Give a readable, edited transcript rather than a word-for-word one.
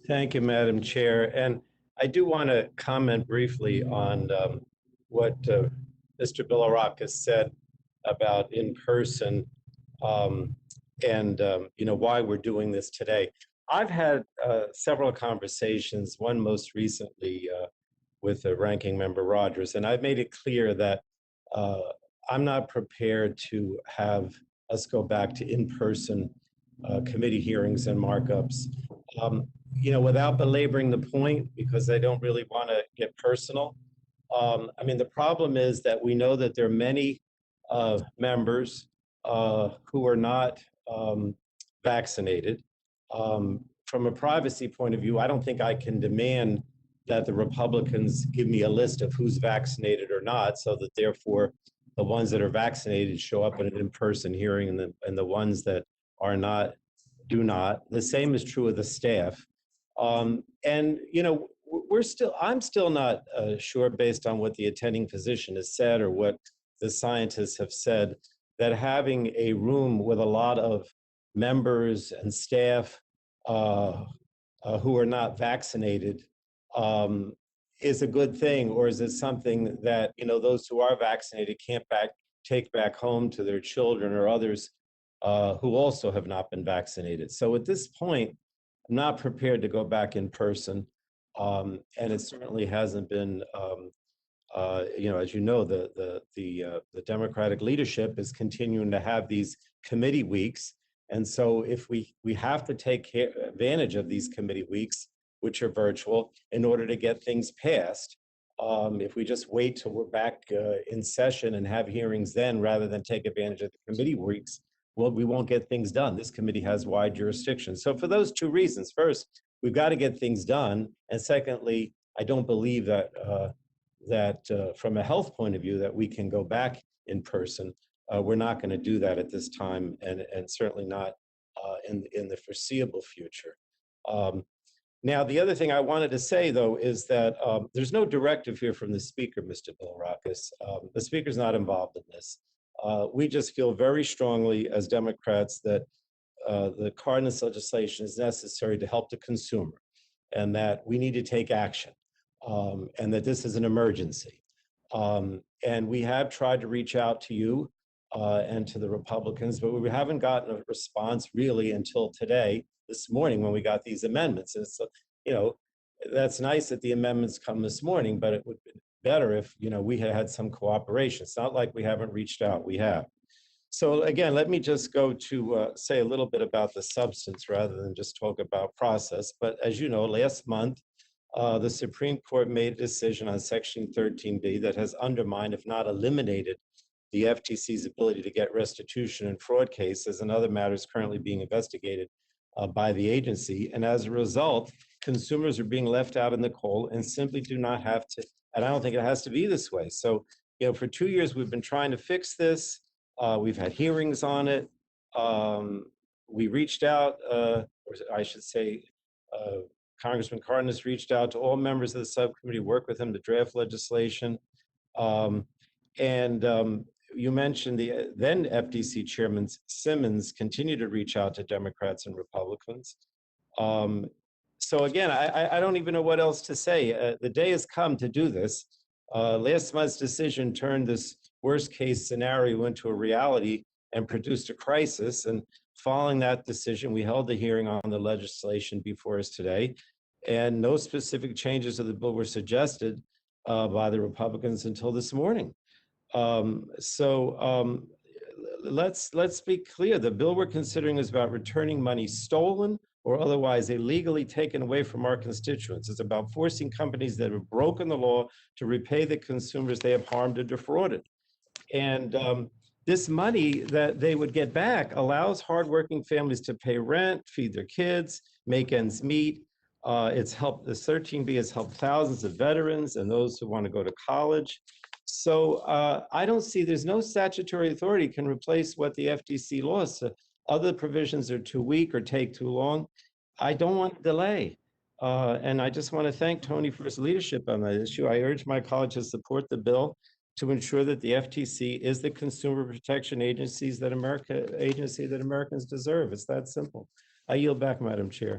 Thank you, Madam Chair. And I do want to comment briefly on what Mr. Bilirakis said about in-person um, and why we're doing this today. I've had several conversations, one most recently with the Ranking Member Rogers, and I've made it clear that uh, I'm not prepared to have us go back to in-person committee hearings and markups. Without belaboring the point, because I don't really want to get personal. The problem is that we know that there are many members who are not vaccinated. From a privacy point of view, I don't think I can demand that the Republicans give me a list of who's vaccinated or not, so that therefore the ones that are vaccinated show up at an in-person hearing, and the ones that are not do not. The same is true of the staff. I'm still not sure, based on what the attending physician has said or what the scientists have said, that having a room with a lot of members and staff who are not vaccinated is a good thing, or is it something that those who are vaccinated can't take back home to their children or others who also have not been vaccinated? So at this point, I'm not prepared to go back in person, and it certainly hasn't been. As you know, the Democratic leadership is continuing to have these committee weeks, and so if we have to take advantage of these committee weeks, which are virtual, in order to get things passed. If we just wait till we're back in session and have hearings then, rather than take advantage of the committee weeks, well, we won't get things done. This committee has wide jurisdiction. So for those two reasons, first, we've got to get things done. And secondly, I don't believe that from a health point of view that we can go back in person. We're not going to do that at this time, and certainly not in the foreseeable future. Now, the other thing I wanted to say, though, is that there's no directive here from the Speaker, Mr. Bilirakis. The Speaker's not involved in this. We just feel very strongly as Democrats that the Cardenas legislation is necessary to help the consumer, and that we need to take action, and that this is an emergency. And we have tried to reach out to you and to the Republicans, but we haven't gotten a response really until today, this morning, when we got these amendments. And so, that's nice that the amendments come this morning, but it would be better if, we had some cooperation. It's not like we haven't reached out, we have. So again, let me just go to say a little bit about the substance rather than just talk about process. But as you know, last month, the Supreme Court made a decision on Section 13B that has undermined, if not eliminated, the FTC's ability to get restitution in fraud cases and other matters currently being investigated by the agency. And as a result, consumers are being left out in the cold and simply do not have to, and I don't think it has to be this way. So, for 2 years, we've been trying to fix this. We've had hearings on it. We reached out, or I should say, Congressman Cardenas reached out to all members of the subcommittee, worked with him to draft legislation. You mentioned the then FTC Chairman Simmons continued to reach out to Democrats and Republicans. So again, I don't even know what else to say. The day has come to do this. Last month's decision turned this worst case scenario into a reality and produced a crisis. And following that decision, we held the hearing on the legislation before us today, and no specific changes to the bill were suggested by the Republicans until this morning. Let's be clear. The bill we're considering is about returning money stolen or otherwise illegally taken away from our constituents. It's about forcing companies that have broken the law to repay the consumers they have harmed or defrauded. And this money that they would get back allows hardworking families to pay rent, feed their kids, make ends meet. It's helped, this 13B has helped thousands of veterans and those who want to go to college. So I don't see, there's no statutory authority can replace what the FTC lost. Other provisions are too weak or take too long. I don't want to delay. And I just want to thank Tony for his leadership on that issue. I urge my colleagues to support the bill to ensure that the FTC is the consumer protection agency that Americans deserve. It's that simple. I yield back, Madam Chair.